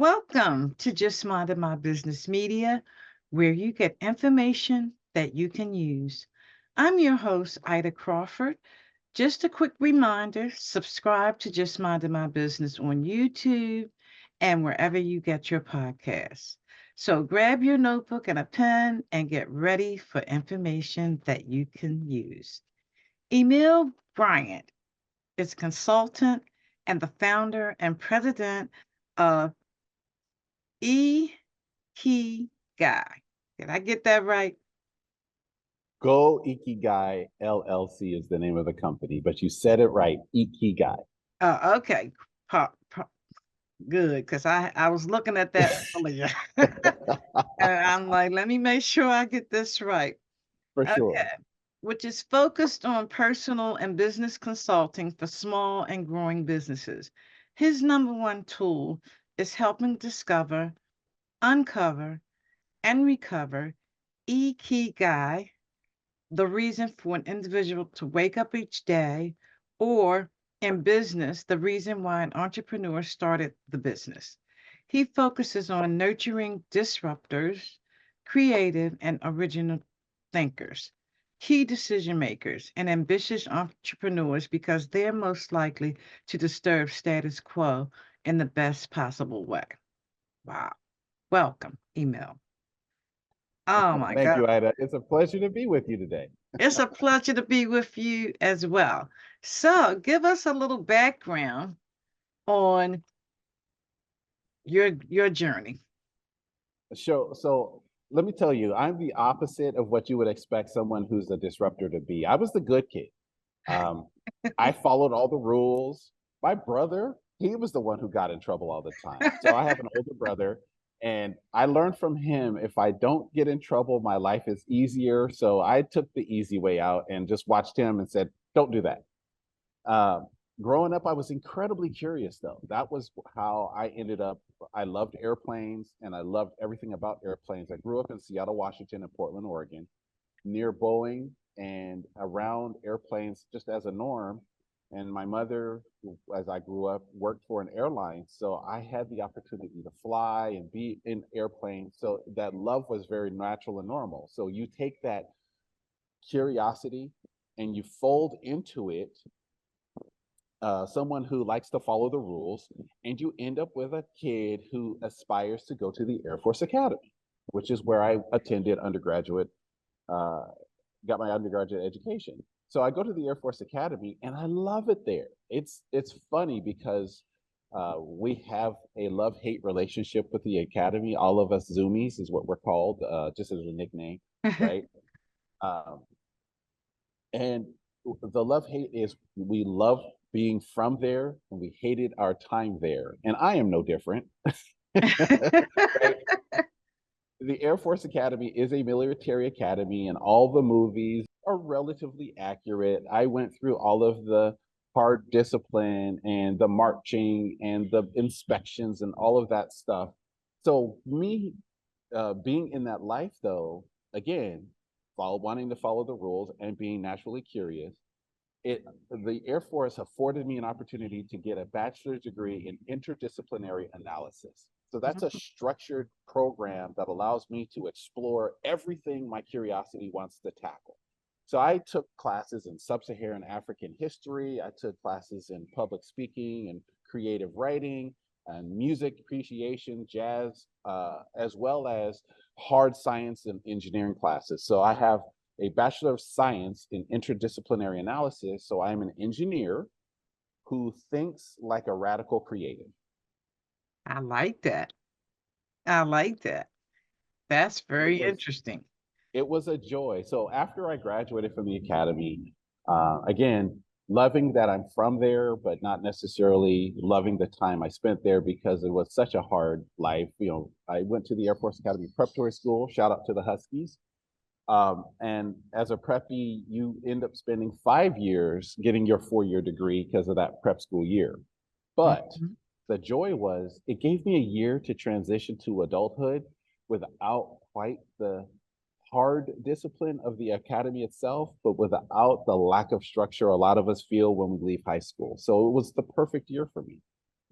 Welcome to Just Minding My Business Media, where you get information that you can use. I'm your host, Ida Crawford. Just a quick reminder, subscribe to Just Minding My Business on YouTube and wherever you get your podcasts. So grab your notebook and a pen and get ready for information that you can use. Emille Bryant is consultant and the founder and president of IKIGAI. Did I get that right? Go IKIGAI LLC is the name of the company, but you said it right, IKIGAI. Oh, okay. Good, because I was looking at that earlier. And I'm like, let me make sure I get this right. For sure. Okay. Which is focused on personal and business consulting for small and growing businesses. His number one tool is helping discover, uncover, and recover Ikigai, the reason for an individual to wake up each day, or in business, the reason why an entrepreneur started the business. He focuses on nurturing disruptors, creative and original thinkers, key decision makers, and ambitious entrepreneurs because they're most likely to disturb status quo in the best possible way. Wow. Welcome, email. Oh my Thank God. you, Ida. It's a pleasure to be with you today. It's a pleasure to be with you as well. So, give us a little background on your journey. So let me tell you, I'm the opposite of what you would expect someone who's a disruptor to be. I was the good kid. Um, I followed all the rules. My brother, he was the one who got in trouble all the time. So I have an older brother, and I learned from him if I don't get in trouble, my life is easier. So I took the easy way out and just watched him and said, don't do that. Um, Growing up, I was incredibly curious, though. That was how I ended up. I loved airplanes and I loved everything about airplanes. I grew up in Seattle, Washington, and Portland, Oregon, near Boeing and around airplanes just as a norm. And my mother, as I grew up, worked for an airline. So I had the opportunity to fly and be in airplanes. So that love was very natural and normal. So you take that curiosity and you fold into it someone who likes to follow the rules, and you end up with a kid who aspires to go to the Air Force Academy, which is where I attended undergraduate, uh, got my undergraduate education. So I go to the Air Force Academy, and I love it there. It's funny because we have a love-hate relationship with the academy. All of us Zoomies is what we're called, just as a nickname, right? Um, and the love hate is we love being from there and we hated our time there. And I am no different. Right? The Air Force Academy is a military academy, and all the movies are relatively accurate. I went through all of the hard discipline and the marching and the inspections and all of that stuff. So, me being in that life, though, again, wanting to follow the rules and being naturally curious, the Air Force afforded me an opportunity to get a bachelor's degree in interdisciplinary analysis. So that's a structured program that allows me to explore everything my curiosity wants to tackle. So I took classes in sub-Saharan African history. I took classes in public speaking and creative writing and music appreciation, jazz, as well as hard science and engineering classes. So I have a Bachelor of Science in Interdisciplinary Analysis. So I'm an engineer who thinks like a radical creative. I like that. I like that. That's It very was interesting. it was a joy. So after I graduated from the academy, again, loving that I'm from there, but not necessarily loving the time I spent there because it was such a hard life. I went to the Air Force Academy Preparatory School. Shout out to the Huskies. And as a preppy, you end up spending 5 years getting your 4-year degree because of that prep school year. But Mhm. the joy was it gave me a year to transition to adulthood without quite the hard discipline of the academy itself, but without the lack of structure a lot of us feel when we leave high school. So it was the perfect year for me.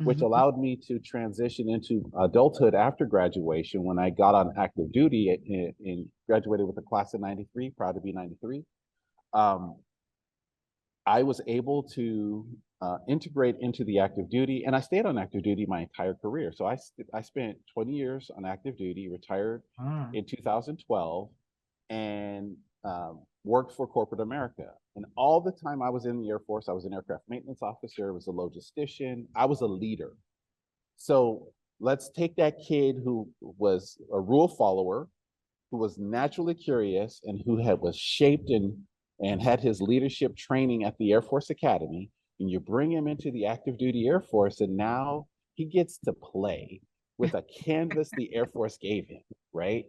which Mhm. allowed me to transition into adulthood after graduation when I got on active duty and graduated with a class of 93, proud to be 93. Um, I was able to integrate into the active duty, and I stayed on active duty my entire career. So I spent 20 years on active duty, retired Ah. in 2012, and worked for corporate America. And all the time I was in the Air Force, I was an aircraft maintenance officer, I was a logistician, I was a leader. So let's take that kid who was a rule follower, who was naturally curious, and who was shaped and had his leadership training at the Air Force Academy, and you bring him into the active duty Air Force, and now he gets to play with a canvas the Air Force gave him, right?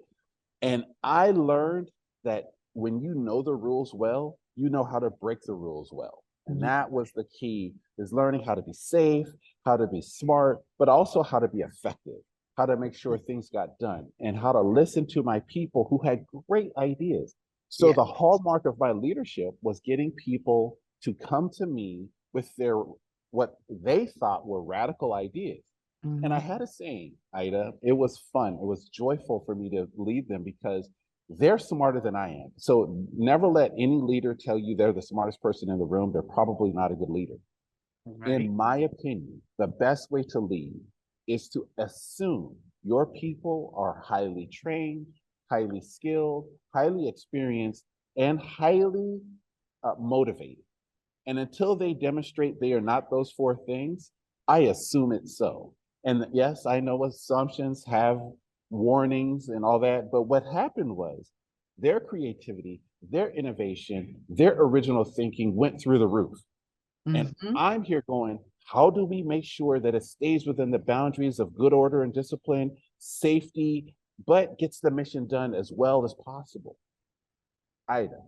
And I learned that when you know the rules well, you know how to break the rules well. And Ye- that was the key, is learning how to be safe, how to be smart, but also how to be effective, how to make sure things got done, and how to listen to my people who had great ideas. So Yeah. the hallmark of my leadership was getting people to come to me with their what they thought were radical ideas. And I Mhm. had a saying, Ida, it was fun. It was joyful for me to lead them because they're smarter than I am. So never let any leader tell you they're the smartest person in the room. They're probably not a good leader. Right. In my opinion, the best way to lead is to assume your people are highly trained, highly skilled, highly experienced, and highly motivated. And until they demonstrate they are not those four things, I assume it's so. And yes, I know assumptions have warnings and all that, but what happened was their creativity, their innovation, their original thinking went through the roof. And Mhm. I'm here going, how do we make sure that it stays within the boundaries of good order and discipline, safety, but gets the mission done as well as possible? Ida,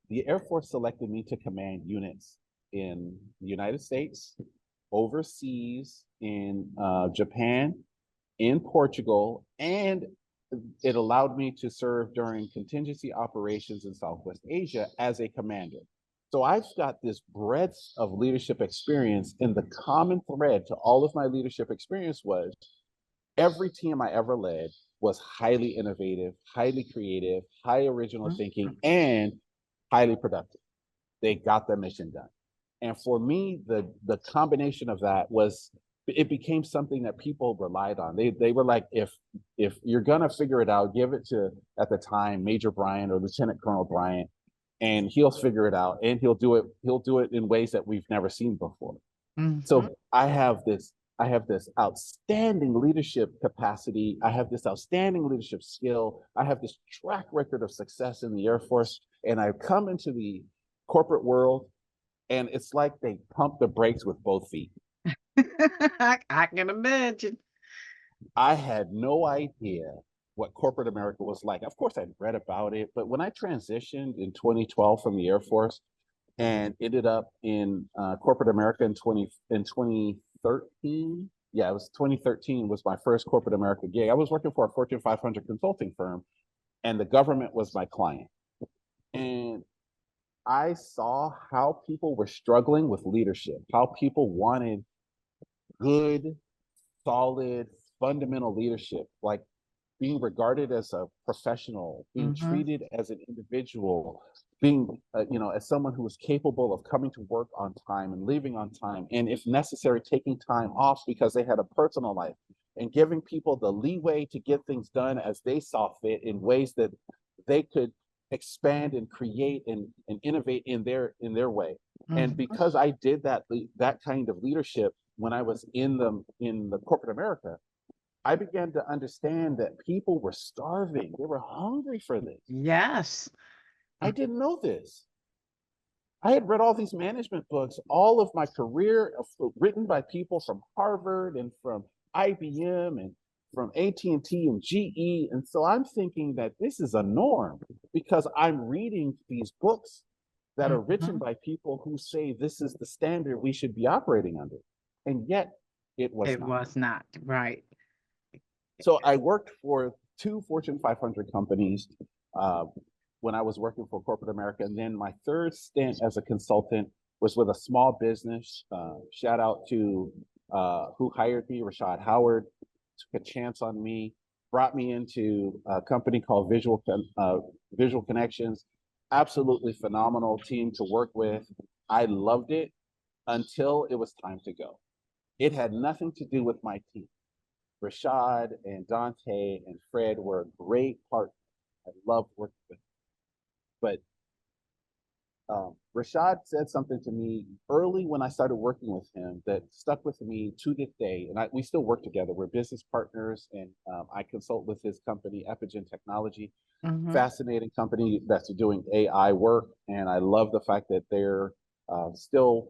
the Air Force selected me to command units in the United States, overseas in Japan, in Portugal, and it allowed me to serve during contingency operations in Southwest Asia as a commander. So I've got this breadth of leadership experience, and the common thread to all of my leadership experience was every team I ever led was highly innovative, highly creative, high original Mhm. thinking, and highly productive. They got the mission done. And for me, the combination of that was it became something that people relied on. They were like, if you're gonna figure it out, give it to at the time Major Bryant or Lieutenant Colonel Bryant, and he'll figure it out, and he'll do it in ways that we've never seen before. Mhm. So I have this outstanding leadership capacity. I have this outstanding leadership skill. I have this track record of success in the Air Force. And I've come into the corporate world, and it's like they pump the brakes with both feet. I can imagine. I had no idea what corporate America was like. Of course, I'd read about it, but when I transitioned in 2012 from the Air Force, and ended up in corporate America in 2013. Yeah, it was 2013 was my first corporate America gig. I was working for a Fortune 500 consulting firm, and the government was my client. And I saw how people were struggling with leadership, how people wanted good, solid, fundamental leadership, like being regarded as a professional, being Mhm. treated as an individual, being, as someone who was capable of coming to work on time and leaving on time, and if necessary, taking time off because they had a personal life, and giving people the leeway to get things done as they saw fit in ways that they could expand and create and innovate in their way. And Mhm. because I did that kind of leadership when I was in the corporate America, I began to understand that people were starving. They were hungry for this. Yes. I didn't know this. I had read all these management books, all of my career written by people from Harvard and from IBM and from AT&T and GE. And so I'm thinking that this is a norm because I'm reading these books that are written Mhm. by people who say this is the standard we should be operating under. And yet it was It not. was not, right. So I worked for two Fortune 500 companies uh, when I was working for corporate America. And then my third stint as a consultant was with a small business. Shout out to who hired me, Rashad Howard, took a chance on me, brought me into a company called Visual Connections. Absolutely phenomenal team to work with. I loved it until it was time to go. It had nothing to do with my team. Rashad and Dante and Fred were great partners. I loved working with them. But Rashad said something to me early when I started working with him that stuck with me to this day. And we still work together. We're business partners, and I consult with his company, Epigen Technology. Fascinating company that's doing AI work. And I love the fact that they're still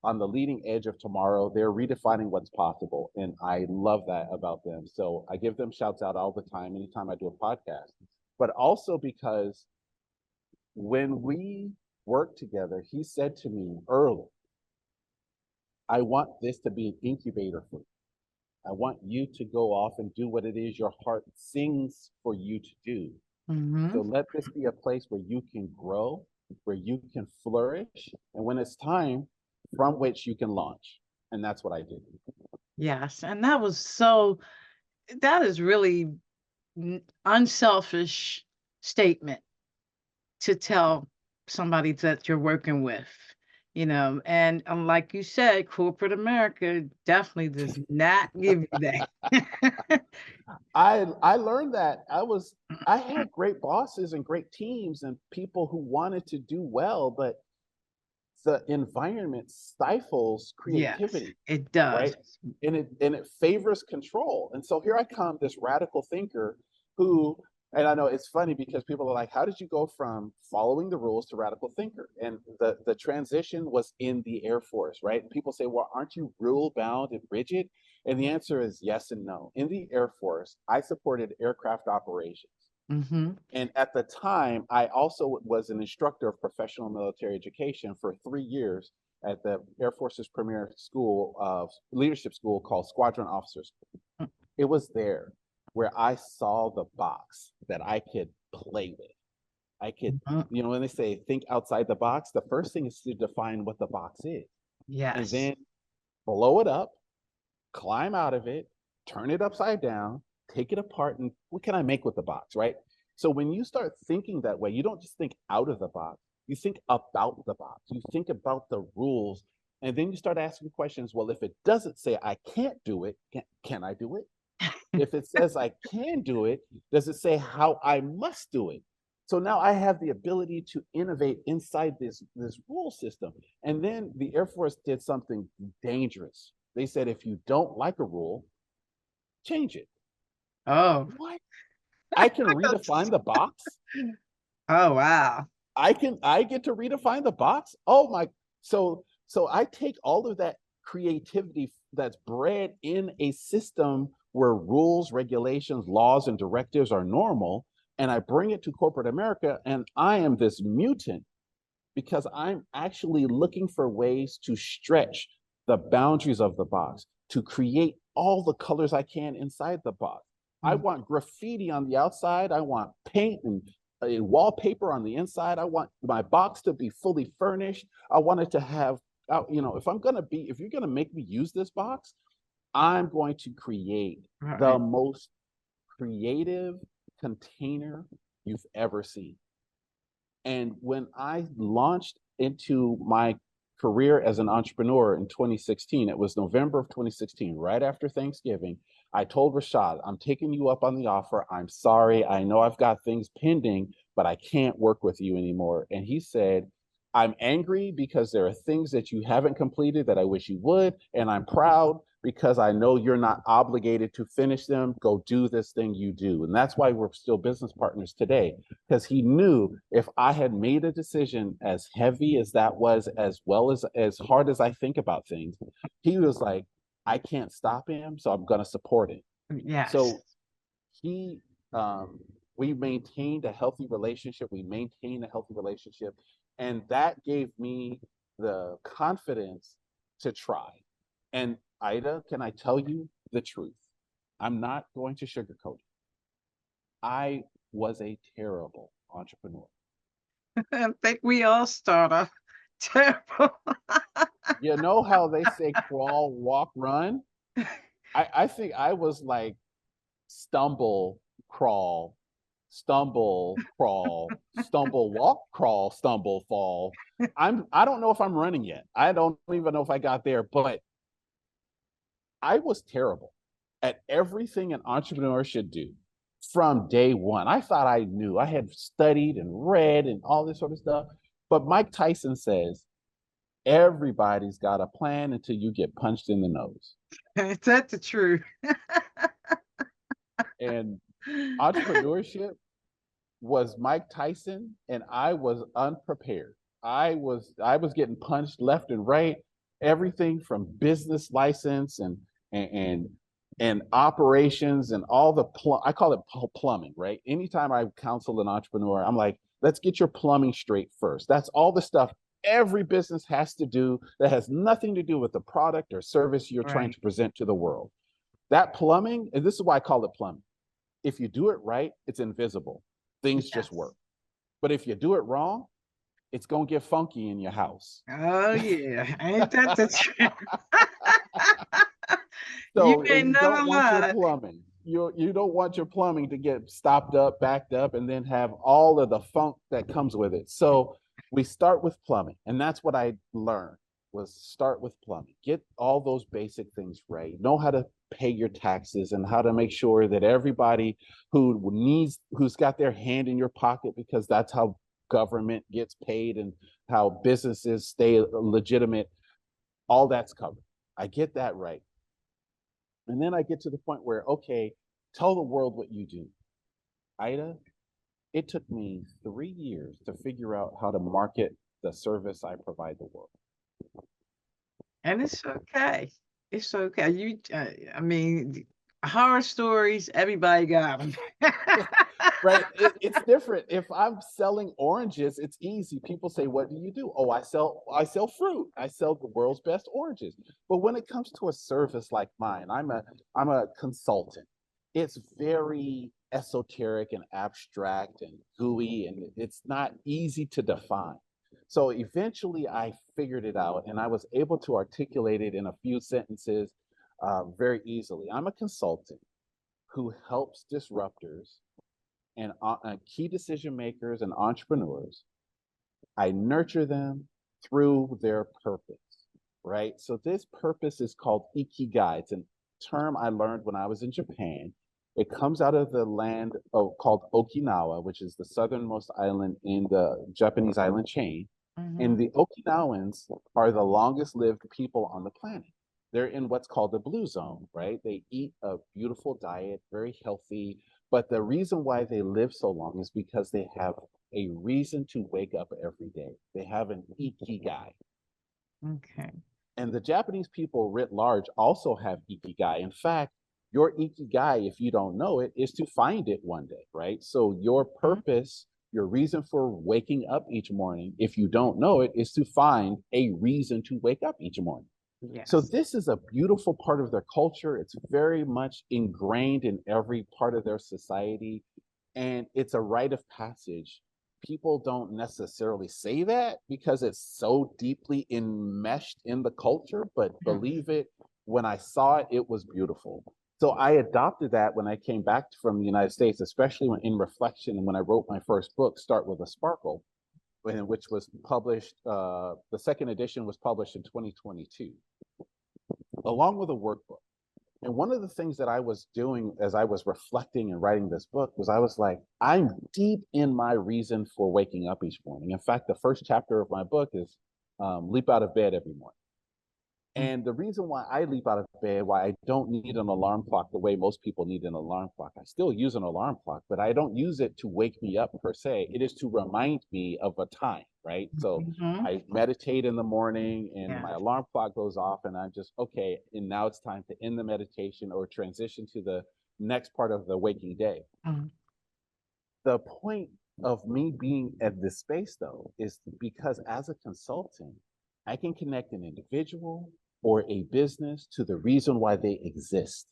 on the leading edge of tomorrow. They're redefining what's possible. And I love that about them. So I give them shouts out all the time, anytime I do a podcast. But also because when we worked together, he said to me early, I want this to be an incubator for you. I want you to go off and do what it is your heart sings for you to do. So let this be a place where you can grow, where you can flourish, and when it's time, from which you can launch. And that's what I did. Yes. And that is really unselfish statement to tell somebody that you're working with, and like you said, corporate America definitely does not give you that. I learned that I had great bosses and great teams and people who wanted to do well, but the environment stifles creativity. Yes, it does. Right? And it favors control. And so here I come, this radical thinker who, and I know it's funny because people are like, how did you go from following the rules to radical thinker? And the transition was in the Air Force, right? People say, well, aren't you rule bound and rigid? And the answer is yes and no. In the Air Force, I supported aircraft operations. And at the time, I also was an instructor of professional military education for 3 years at the Air Force's premier school of leadership school called Squadron Officers. It was there where I saw the box that I could play with. I could, when they say think outside the box, the first thing is to define what the box is. Yes. And then blow it up, climb out of it, turn it upside down, take it apart, and what can I make with the box, right? So when you start thinking that way, you don't just think out of the box, you think about the box, you think about the rules, and then you start asking questions. Well, if it doesn't say I can't do it, can I do it? If it says I can do it, does it say how I must do it? So now I have the ability to innovate inside this rule system. And then the Air Force did something dangerous. They said, if you don't like a rule, change it. Oh, what? I can redefine the box? Oh, wow. I get to redefine the box? Oh my. So I take all of that creativity that's bred in a system where rules, regulations, laws, and directives are normal, and I bring it to corporate America, and I am this mutant because I'm actually looking for ways to stretch the boundaries of the box, to create all the colors I can inside the box. I want graffiti on the outside. I want paint and wallpaper on the inside. I want my box to be fully furnished. I want it to have, if you're going to make me use this box, I'm going to create the most creative container you've ever seen. And when I launched into my career as an entrepreneur in 2016, it was November of 2016, right after Thanksgiving, I told Rashad, I'm taking you up on the offer. I'm sorry. I know I've got things pending, but I can't work with you anymore. And he said, I'm angry because there are things that you haven't completed that I wish you would. And I'm proud because I know you're not obligated to finish them. Go do this thing you do. And that's why we're still business partners today, because he knew if I had made a decision as heavy as that was, as well as hard as I think about things, he was like, I can't stop him, so I'm going to support him. Yes. So we maintained a healthy relationship. And that gave me the confidence to try. And Ida, can I tell you the truth? I'm not going to sugarcoat it. I was a terrible entrepreneur. I think we all start off terrible. You know how they say crawl, walk, run? I think I was like stumble, crawl, stumble, crawl, stumble, walk, crawl, stumble, fall. I don't know if I'm running yet. I don't even know if I got there, but I was terrible at everything an entrepreneur should do from day one. I thought I knew. I had studied and read and all this sort of stuff. But Mike Tyson says everybody's got a plan until you get punched in the nose. Is that the truth? And entrepreneurship was Mike Tyson, and I was unprepared. I was getting punched left and right, everything from business license and and operations and all the I call it plumbing, right? Anytime I counsel an entrepreneur, I'm like, let's get your plumbing straight first. That's all the stuff every business has to do that has nothing to do with the product or service you're trying Right. to present to the world. That plumbing, and this is why I call it plumbing. If you do it right, it's invisible. Things just Yes. work. But if you do it wrong, it's gonna get funky in your house. Oh yeah, ain't that the truth? You So ain't you never don't want your lied. plumbing. You don't want your plumbing to get stopped up, backed up, and then have all of the funk that comes with it. So we start with plumbing, and that's what I learned was start with plumbing. Get all those basic things right. Know how to pay your taxes and how to make sure that everybody who's got their hand in your pocket, because that's how government gets paid and how businesses stay legitimate, all that's covered. I get that right. And then I get to the point where, okay, tell the world what you do. Ida, it took me 3 years to figure out how to market the service I provide the world. And it's okay. It's okay. I mean, horror stories, everybody got them. Right? It's different. If I'm selling oranges, it's easy. People say, "What do you do?" Oh, I sell fruit. I sell the world's best oranges. But when it comes to a service like mine, I'm a consultant. It's very esoteric and abstract and gooey, and it's not easy to define. So eventually, I figured it out, and I was able to articulate it in a few sentences very easily. I'm a consultant who helps disruptors and key decision makers and entrepreneurs. I nurture them through their purpose, right? So this purpose is called IKIGAI. It's a term I learned when I was in Japan. It comes out of the land called Okinawa, which is the southernmost island in the Japanese island chain. And Mhm. the Okinawans are the longest lived people on the planet. They're in what's called the blue zone, right? They eat a beautiful diet, very healthy. But the reason why they live so long is because they have a reason to wake up every day. They have an ikigai. Okay. And the Japanese people writ large also have ikigai. In fact, your ikigai, if you don't know it, is to find it one day, right? So your Mhm. purpose, your reason for waking up each morning, if you don't know it, is to find a reason to wake up each morning. So Yes. this is a beautiful part of their culture. It's very much ingrained in every part of their society, and it's a rite of passage. People don't necessarily say that because it's so deeply enmeshed in the culture, but Yes. believe it, when I saw it, it was beautiful. So I adopted that when I came back from the United States, especially when in reflection and when I wrote my first book, Start with a Sparkle, which was published, the second edition was published in 2022 along with a workbook. And one of the things that I was doing as I was reflecting and writing this book was I was like, I'm deep in my reason for waking up each morning. In fact, the first chapter of my book is leap out of bed every morning. Mm. And the reason why I leap out of bed, why I don't need an alarm clock the way most people need an alarm clock, I still use an alarm clock, but I don't use it to wake me up per se. It is to remind me of a time, right? So Mhm. I meditate in the morning and my Yes. alarm clock goes off, and I'm just, okay, and now it's time to end the meditation or transition to the next part of the waking day. Mm. The point of me being at this space, though, is because as a consultant, I can connect an individual or a business to the reason why they exist.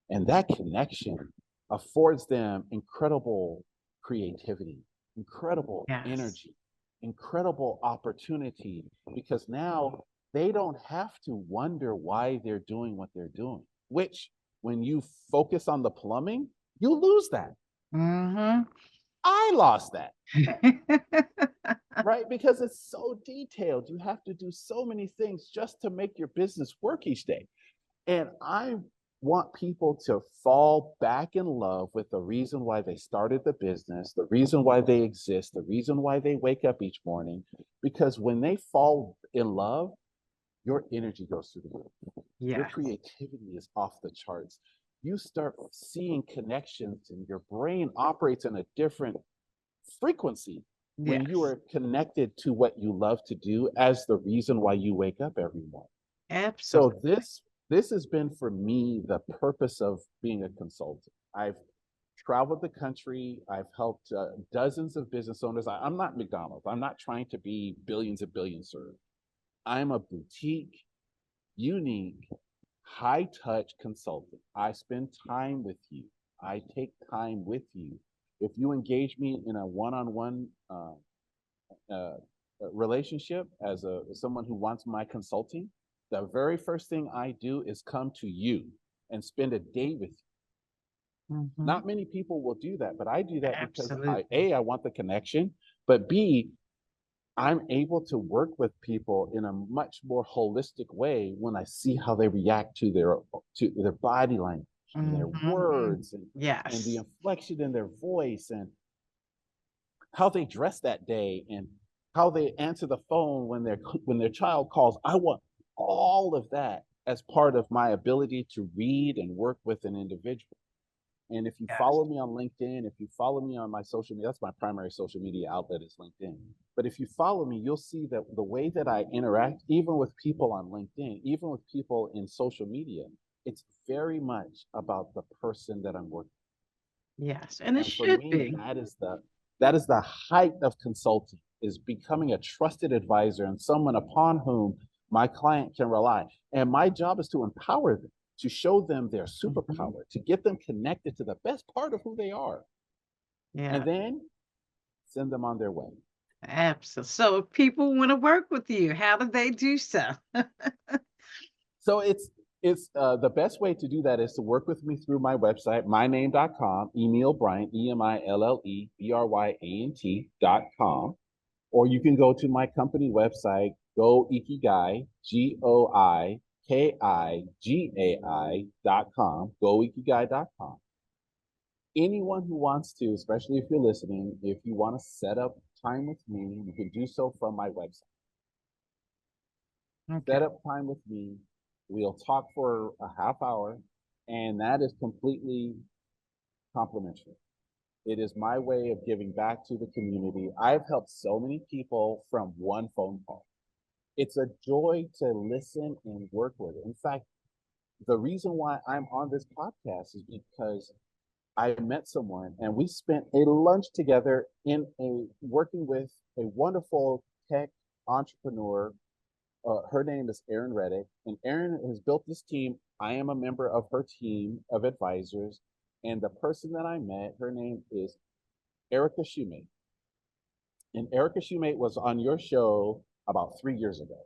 And that connection affords them incredible creativity, incredible Yes. energy, incredible opportunity, because now they don't have to wonder why they're doing what they're doing, which when you focus on the plumbing, you lose that. Mm-hmm. I lost that, right? Because it's so detailed. You have to do so many things just to make your business work each day. And I want people to fall back in love with the reason why they started the business, the reason why they exist, the reason why they wake up each morning. Because when they fall in love, your energy goes through the roof. Your Yes. creativity is off the charts. You start seeing connections, and your brain operates in a different frequency when you Yes. are connected to what you love to do as the reason why you wake up every morning. So Absolutely. this has been for me the purpose of being a consultant. I've traveled the country. I've helped dozens of business owners. I'm not McDonald's. I'm not trying to be billions and billions served. I'm a boutique, unique, high touch consultant. I spend time with you. I take time with you. If you engage me in a one-on-one uh, relationship as someone who wants my consulting, the very first thing I do is come to you and spend a day with you. Mm-hmm. Not many people will do that, but I do that because Absolutely. I want the connection, but B, I'm able to work with people in a much more holistic way when I see how they react to their body language and their Mm-hmm. words and the Yes. inflection in their voice and how they dress that day and how they answer the phone when their child calls. I want all of that as part of my ability to read and work with an individual. And if you Yes. follow me on LinkedIn, if you follow me on my social media, that's my primary social media outlet is LinkedIn. But if you follow me, you'll see that the way that I interact, even with people on LinkedIn, even with people in social media, it's very much about the person that I'm working Yes. And it with. And for should me, be. that is the height of consulting, is becoming a trusted advisor and someone upon whom my client can rely. And my job is to empower them, to show them their Mm-hmm. superpower, to get them connected to the best part of who they are, Yeah. and then send them on their way. Absolutely. So if people want to work with you, how do they do so? So it's the best way to do that is to work with me through my website, myname.com, Emille Bryant, EMILLEBRYANT.com. Or you can go to my company website, go IKIGAI, GOIKIGAI.com, goikigai.com. Anyone who wants to, especially if you're listening, if you want to set up time with me, you can do so from my website. Okay. Set up time with me. We'll talk for a half hour, and that is completely complimentary. It is my way of giving back to the community. I've helped so many people from one phone call. It's a joy to listen and work with it. In fact, the reason why I'm on this podcast is because I met someone and we spent a lunch together in a working with a wonderful tech entrepreneur. Her name is Erin Reddick, and Erin has built this team. I am a member of her team of advisors, and the person that I met, her name is Erica Shoemate. And Erica Shoemate was on your show about 3 years ago.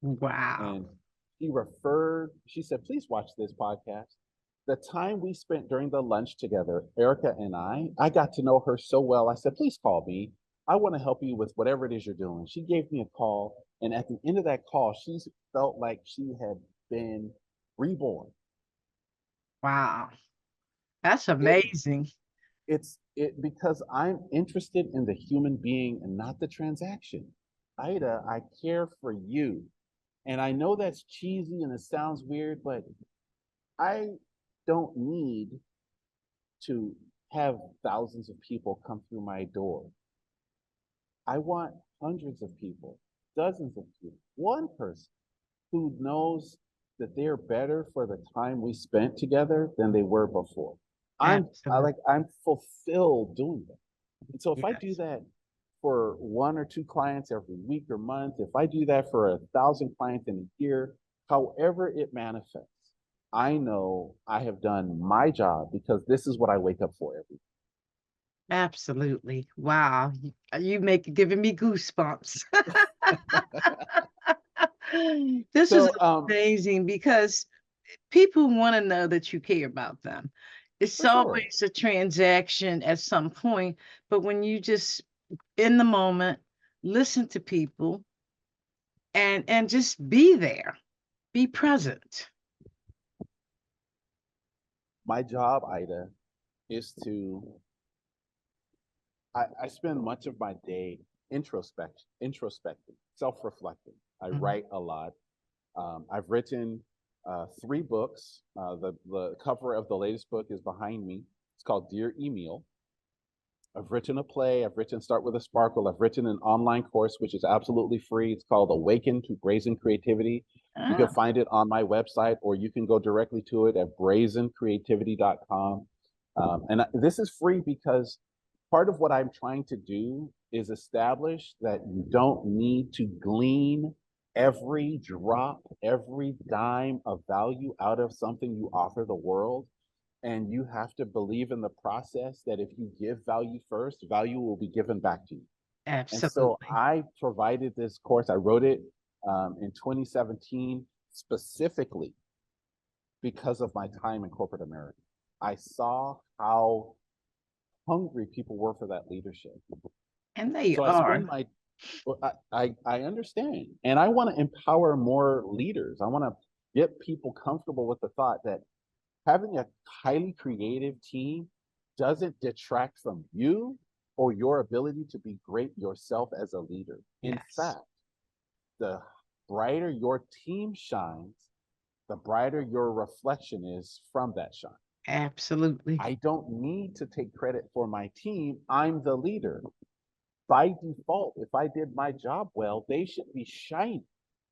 Wow. And she said, please watch this podcast. The time we spent during the lunch together, Erica and I got to know her so well. I said, please call me. I want to help you with whatever it is you're doing. She gave me a call. And at the end of that call, she felt like she had been reborn. Wow. That's It amazing. it because I'm interested in the human being and not the transaction. Ida, I care for you. And I know that's cheesy and it sounds weird, but I don't need to have thousands of people come through my door. I want hundreds of people, dozens of people, one person who knows that they're better for the time we spent together than they were before. Absolutely. I'm fulfilled doing that. And so if I do Yes. that for one or two clients every week or month, if I do that for 1,000 clients in a year, however it manifests, I know I have done my job because this is what I wake up for every Absolutely. Wow. You make giving me goosebumps. day. This is So, amazing because people want to know that you care about them. It's for sure. always a transaction at some point, but when you just in the moment, listen to people and just be there, be present. My job, Ida, is I spend much of my day introspecting, self-reflecting. I Mhm. write a lot. I've written 3 books. The cover of the latest book is behind me. It's called Dear Emille. I've written a play. I've written Start with a Sparkle. I've written an online course, which is absolutely free. It's called Awaken to Brazen Creativity. You can Ah, find it on my website, or you can go directly to it at brazencreativity.com. This is free because part of what I'm trying to do is establish that you don't need to glean every drop, every dime of value out of something you offer the world. And you have to believe in the process that if you give value first, value will be given back to you. And so absolutely. I provided this course. I wrote it in 2017 specifically because of my time in corporate America. I saw how hungry people were for that leadership. And they So I spend are. my I understand, and I want to empower more leaders. I want to get people comfortable with the thought that having a highly creative team doesn't detract from you or your ability to be great yourself as a leader. In Yes, fact, the brighter your team shines, the brighter your reflection is from that shine. absolutely. I don't need to take credit for my team. I'm the leader. By default, if I did my job well, they should be shining.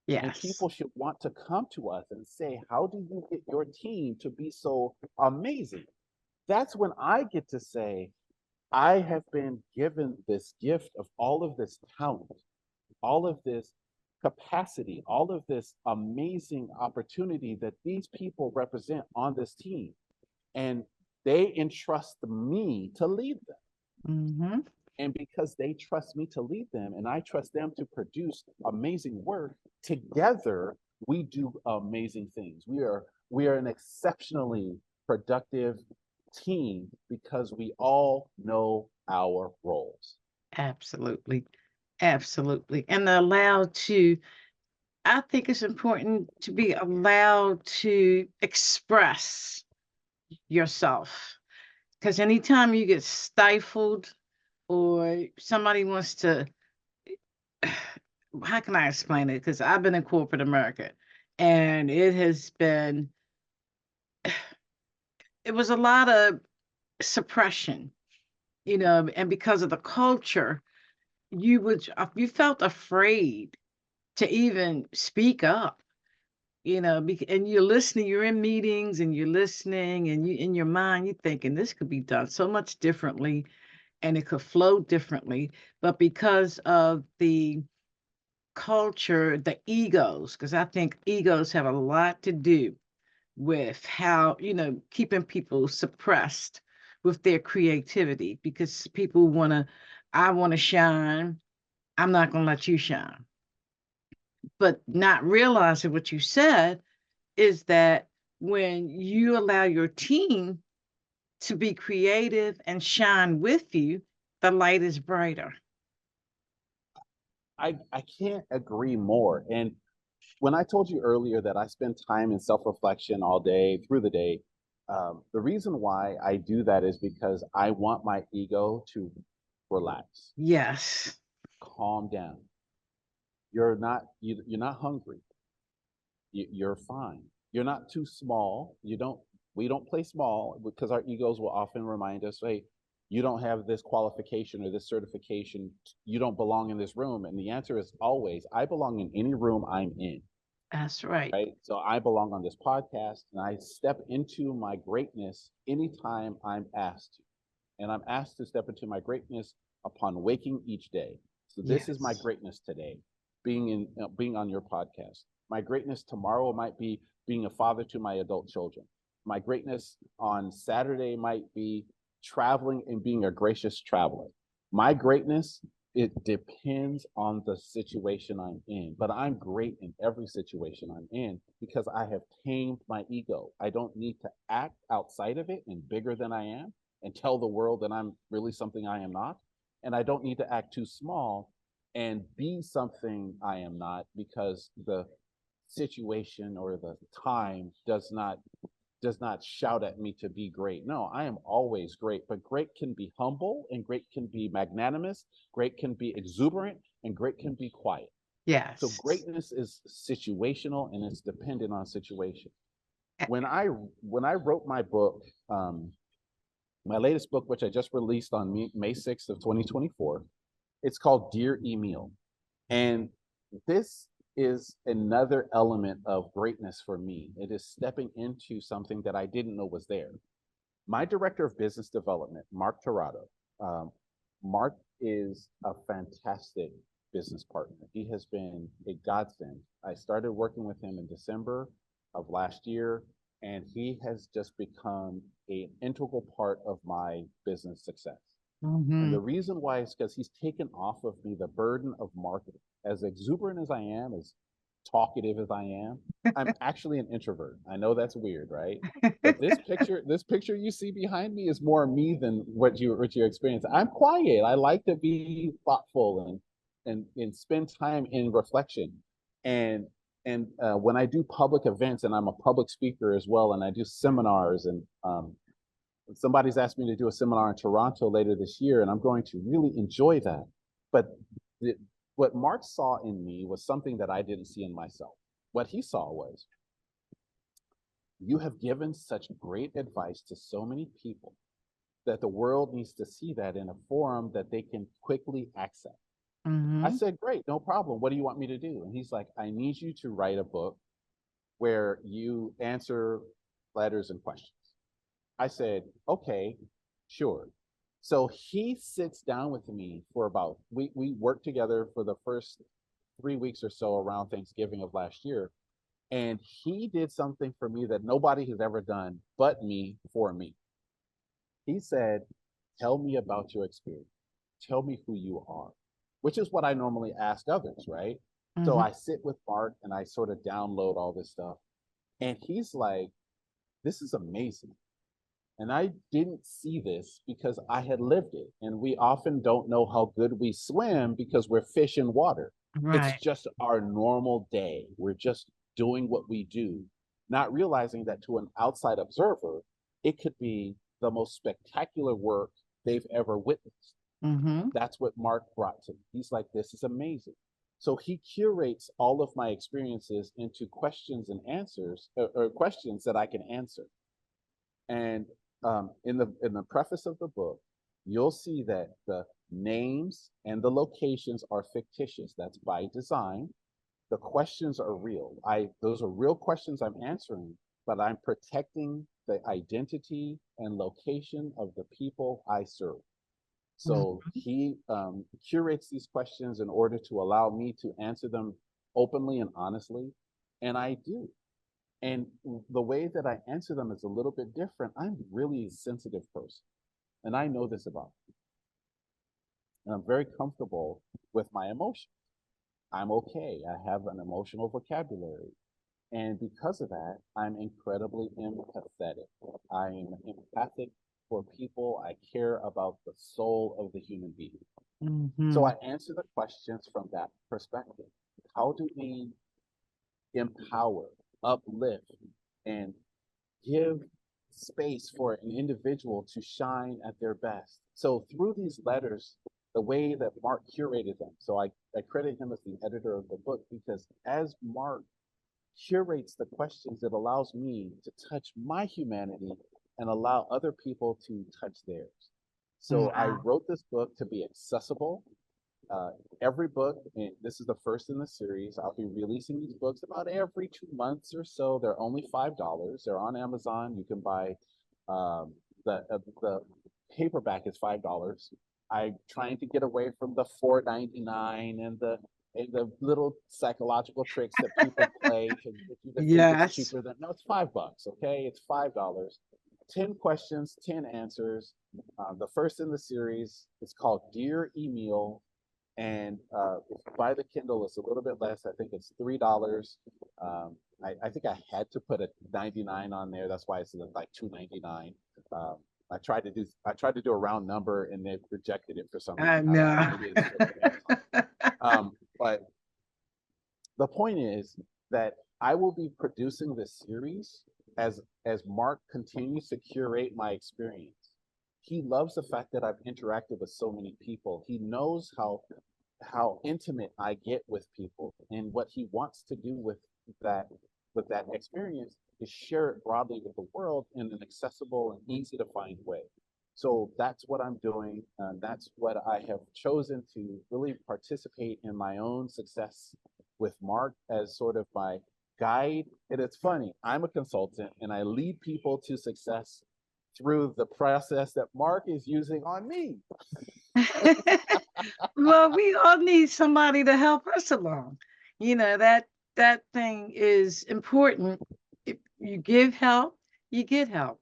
And Yes, people should want to come to us and say, how do you get your team to be so amazing? That's when I get to say, I have been given this gift of all of this talent, all of this capacity, all of this amazing opportunity that these people represent on this team. And they entrust me to lead them. hmm, And because they trust me to lead them and I trust them to produce amazing work, together we do amazing things. We are an exceptionally productive team because we all know our roles. absolutely, absolutely. And they're allowed to, I think it's important to be allowed to express yourself. Because anytime you get stifled or somebody wants to, how can I explain it? Because I've been in corporate America and it has been, it was a lot of suppression, and because of the culture, you felt afraid to even speak up, and you're listening, you're in meetings and you're listening and you in your mind, you're thinking this could be done so much differently and it could flow differently. But because of the culture, the egos, because I think egos have a lot to do with how, keeping people suppressed with their creativity because people I want to shine. I'm not going to let you shine. But not realizing what you said is that when you allow your team to be creative and shine with you, the light is brighter. I can't agree more. And when I told you earlier that I spend time in self reflection all day through the day, the reason why I do that is because I want my ego to relax, Yes, calm down. You're not hungry. You're fine. You're not too small. We don't play small because our egos will often remind us, hey, you don't have this qualification or this certification. You don't belong in this room. And the answer is always, I belong in any room I'm in. that's right. Right. So I belong on this podcast and I step into my greatness anytime I'm asked to. And I'm asked to step into my greatness upon waking each day. So this is my Yes, greatness today, being on your podcast. My greatness tomorrow might be being a father to my adult children. My greatness on Saturday might be traveling and being a gracious traveler. My greatness it depends on the situation I'm in, but I'm great in every situation I'm in because I have tamed my ego. I don't need to act outside of it and bigger than I am and tell the world that I'm really something I am not. And I don't need to act too small and be something I am not because the situation or the time does not shout at me to be great. No, I am always great, but great can be humble and great can be magnanimous, great can be exuberant, and great can be quiet. So Yes. greatness is situational and it's dependent on situation. A- When I wrote my book, my latest book, which I just released on May 6th of 2024, it's called Dear Emille. And this is another element of greatness for me. It is stepping into something that I didn't know was there. My director of business development, Mark Torado, Mark is a fantastic business partner. He has been a godsend. I started working with him in December of last year, and he has just become an integral part of my business success. And Mhm. the reason why is because he's taken off of me the burden of marketing. As exuberant as I am, as talkative as I am, I'm actually an introvert. I know that's weird, right? But this picture you see behind me is more me than what you experience. I'm quiet. I like to be thoughtful and spend time in reflection. And when I do public events, and I'm a public speaker as well, and I do seminars, and somebody's asked me to do a seminar in Toronto later this year, and I'm going to really enjoy that. But the, what Mark saw in me was something that I didn't see in myself. What he saw was, you have given such great advice to so many people that the world needs to see that in a forum that they can quickly access. I Mhm. said, great, no problem. What do you want me to do? And he's like, I need you to write a book where you answer letters and questions. I said, okay, sure. So he sits down with me for about, we worked together for the first 3 weeks or so around Thanksgiving of last year. And he did something for me that nobody has ever done but me for me. He said, tell me about your experience. Tell me who you are, which is what I normally ask others, right? So Mhm. I sit with Mark and I sort of download all this stuff. And he's like, this is amazing. And I didn't see this because I had lived it. And we often don't know how good we swim because we're fish in water. It's Right. just our normal day. We're just doing what we do, not realizing that to an outside observer, it could be the most spectacular work they've ever witnessed. Mhm. That's what Mark brought to me. He's like, this is amazing. So he curates all of my experiences into questions and answers, or questions that I can answer. And in the preface of the book, you'll see that the names and the locations are fictitious. That's by design. The questions are real. Those are real questions I'm answering, but I'm protecting the identity and location of the people I serve. So Mhm. he curates these questions in order to allow me to answer them openly and honestly, and I do. And the way that I answer them is a little bit different. I'm really a sensitive person, and I know this about me. And I'm very comfortable with my emotions. I'm okay. I have an emotional vocabulary. And because of that, I'm incredibly empathetic. I'm empathic for people. I care about the soul of the human being. So I Mhm. answer the questions from that perspective. How do we empower, uplift, and give space for an individual to shine at their best? So through these letters, the way that Mark curated them, so I credit him as the editor of the book because as Mark curates the questions, it allows me to touch my humanity and allow other people to touch theirs. So I Wow. wrote this book to be accessible. Uh, every book, and this is the first in the series, I'll be releasing these books about every 2 months or so. They're only $5. They're on Amazon. You can buy the paperback is $5. I'm trying to get away from the $4.99 and the little psychological tricks that people play to get you to think it's Yes. cheaper than no, it's $5. Okay, it's $5. 10 questions, 10 answers. The first in the series is called Dear Emille, And if you buy the Kindle, it's a little bit less. I think it's $3. I think I had to put a 99 on there. That's why it's like $2.99. Um, I tried to do a round number and they rejected it for some I reason. I don't know. know. Maybe it's but the point is that I will be producing this series as Mark continues to curate my experience. He loves the fact that I've interacted with so many people. He knows how intimate I get with people, and what he wants to do that with that experience is share it broadly with the world in an accessible and easy to find way. So that's what I'm doing. That's what I have chosen to really participate in my own success with Mark as sort of my guide. And it's funny, I'm a consultant and I lead people to success through the process that Mark is using on me. Well, we all need somebody to help us along. You know, that thing is important. If you give help, you get help.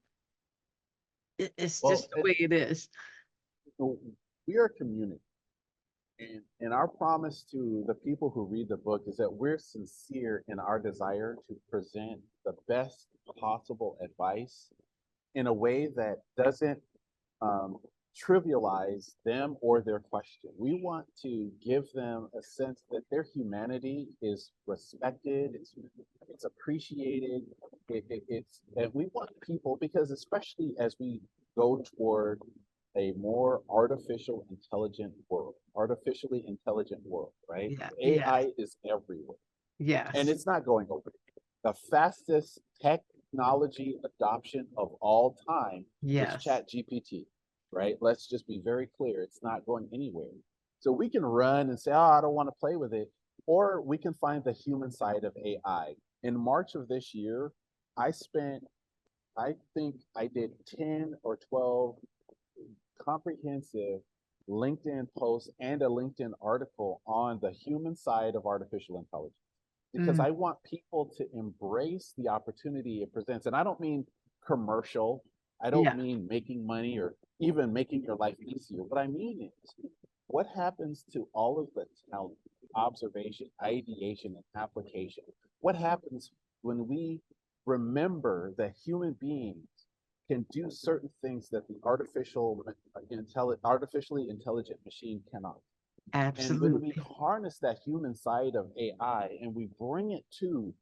It's Well, just the way it is. we are a community. And our promise to the people who read the book is that we're sincere in our desire to present the best possible advice in a way that doesn't trivialize them or their question. We want to give them a sense that their humanity is respected, it's appreciated. And we want people, because especially as we go toward a more artificially intelligent world, right? Yeah, yeah, AI is everywhere and yes, it's not going over. The fastest technology adoption of all time is yes. Chat GPT, right? Let's just be very clear. It's not going anywhere. So we can run and say, oh, I don't want to play with it. Or we can find the human side of AI. In March of this year, I think I did 10 or 12 comprehensive LinkedIn posts and a LinkedIn article on the human side of artificial intelligence because Mm, I want people to embrace the opportunity it presents. And I don't mean commercial, I don't yeah, mean making money or even making your life easier. What I mean is, what happens to all of the talent, observation, ideation, and application? What happens when we remember that human beings can do certain things that the artificially intelligent machine cannot? And when we absolutely. harness that human side of AI and we bring it to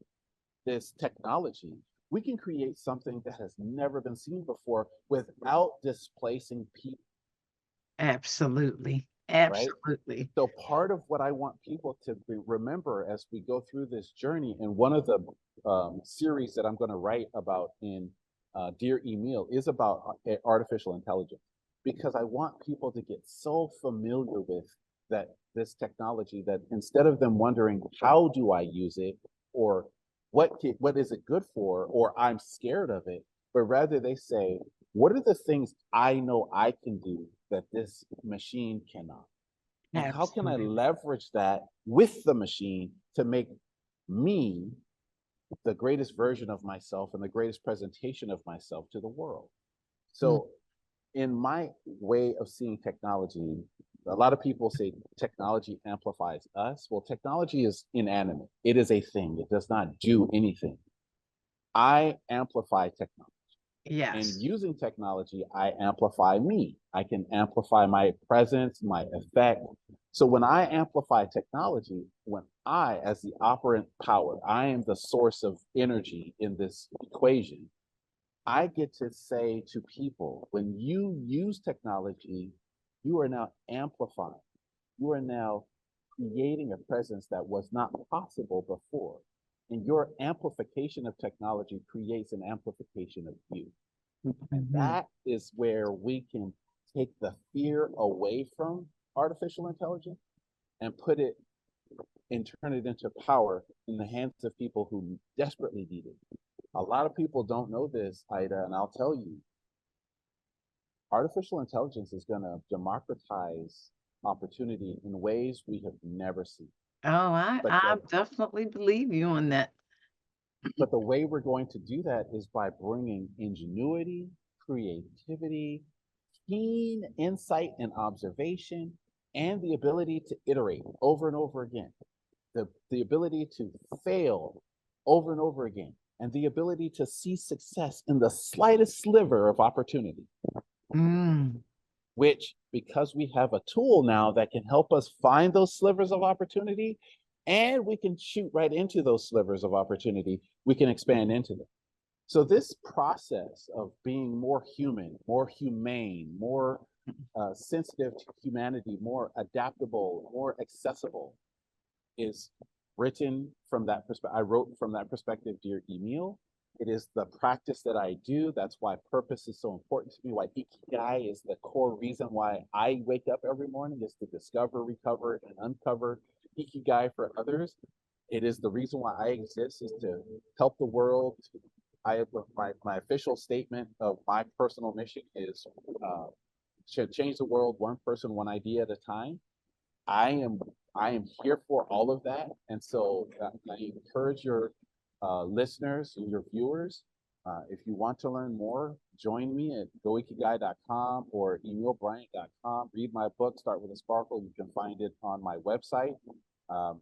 this technology, we can create something that has never been seen before without displacing people, Absolutely. right? Absolutely. So part of what I want people to remember as we go through this journey, and one of the series that I'm going to write about in Dear Emille is about artificial intelligence, because I want people to get so familiar with this technology that instead of them wondering how do I use it or what is it good for or I'm scared of it, but rather they say, what are the things I know I can do that this machine cannot? And how can I Absolutely. leverage that with the machine to make me the greatest version of myself and the greatest presentation of myself to the world? Mm, So, in my way of seeing technology, a lot of people say technology amplifies us. Well, technology is inanimate, it is a thing, it does not do anything. I amplify technology. And yes. using technology, I amplify me. I can amplify my presence, my effect. So when I amplify technology, when I, as the operant power, I am the source of energy in this equation, I get to say to people, when you use technology, you are now amplifying. You are now creating a presence that was not possible before. And your amplification of technology creates an amplification of you. And Mhm. that is where we can take the fear away from artificial intelligence and put it and turn it into power in the hands of people who desperately need it. A lot of people don't know this, Ida, and I'll tell you, artificial intelligence is going to democratize opportunity in ways we have never seen. Oh, But I the definitely believe you on that. but the way we're going to do that is by bringing ingenuity, creativity, keen insight and observation, and the ability to iterate over and over again, the ability to fail over and over again, and the ability to see success in the slightest sliver of opportunity. Mm. Which, because we have a tool now that can help us find those slivers of opportunity, and we can shoot right into those slivers of opportunity, we can expand into them. So this process of being more human, more humane, more sensitive to humanity, more adaptable, more accessible, is written from that perspective. I wrote from that perspective, dear Emille. It is the practice that I do. That's why purpose is so important to me. Why IKIGAI is the core reason why I wake up every morning, is to discover, recover, and uncover IKIGAI for others. It is the reason why I exist, is to help the world. My official statement of my personal mission is to change the world one person, one idea at a time. I am here for all of that, and so I encourage your listeners and your viewers. If you want to learn more, join me at goikigai.com or emillebryant.com. Read my book, Start with a Sparkle. You can find it on my website.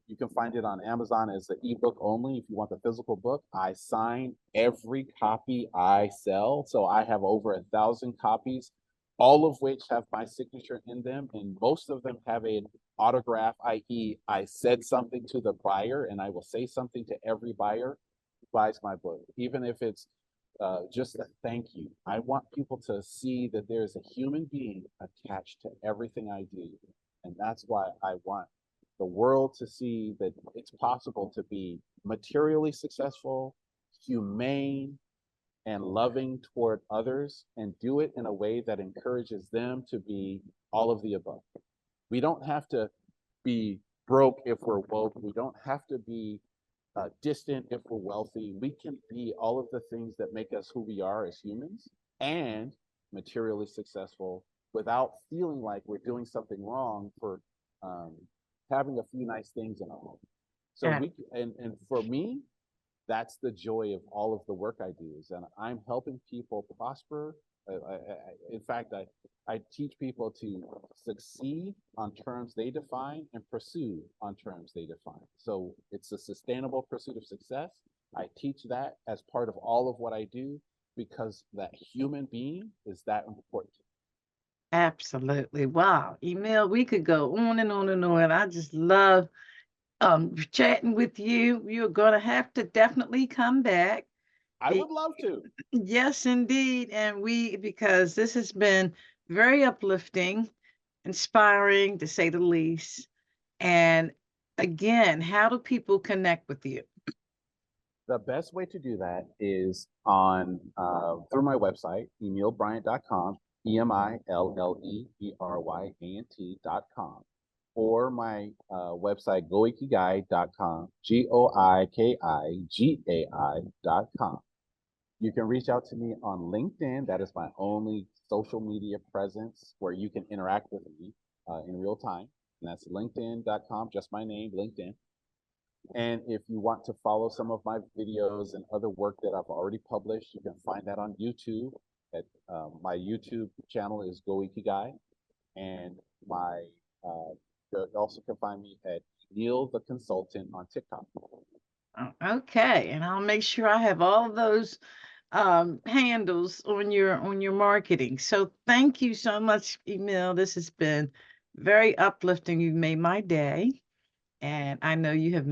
You can find it on Amazon as the ebook only. If you want the physical book, I sign every copy I sell. So I have over 1,000 copies, all of which have my signature in them, and most of them have an autograph, i.e., I said something to the buyer, and I will say something to every buyer who buys my book, even if it's just a thank you. I want people to see that there's a human being attached to everything I do, and that's why I want the world to see that it's possible to be materially successful, humane, and loving toward others, and do it in a way that encourages them to be all of the above. We don't have to be broke if we're woke. We don't have to be distant if we're wealthy. We can be all of the things that make us who we are as humans and materially successful without feeling like we're doing something wrong for having a few nice things in our home. So Yeah. and for me, that's the joy of all of the work I do, is that I'm helping people prosper. In fact, I teach people to succeed on terms they define and pursue on terms they define. So it's a sustainable pursuit of success. I teach that as part of all of what I do, because that human being is that important. Absolutely. Wow. Emille, we could go on and on and on. I just love chatting with you. You're gonna have to definitely come back. I Be would love to. Yes, indeed. And because this has been very uplifting, inspiring to say the least. And again, how do people connect with you? The best way to do that is on through my website, emillebryant.com, EMILLEBRYANT.com, or my website, goikigai.com, GOIKIGAI.com. You can reach out to me on LinkedIn. That is my only social media presence where you can interact with me in real time. And that's linkedin.com, just my name, LinkedIn. And if you want to follow some of my videos and other work that I've already published, you can find that on YouTube. At my YouTube channel is Go Ikigai, and my you also can find me at Neil the Consultant on TikTok. Okay, and I'll make sure I have all those handles on your marketing. So thank you so much, Emille. This has been very uplifting. You've made my day, and I know you have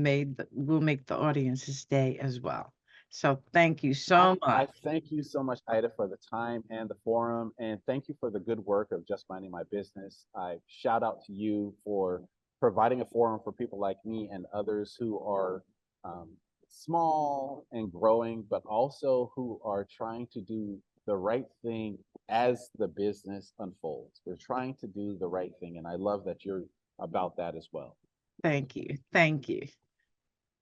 will make the audience's day as well. So thank you so I much. thank you so much, Ida, for the time and the forum, and thank you for the good work of Just Minding My Business. I shout out to you for providing a forum for people like me and others who are um, small and growing, but also who are trying to do the right thing as the business unfolds. We're trying to do the right thing, and I love that you're about that as well. Thank you. Thank you.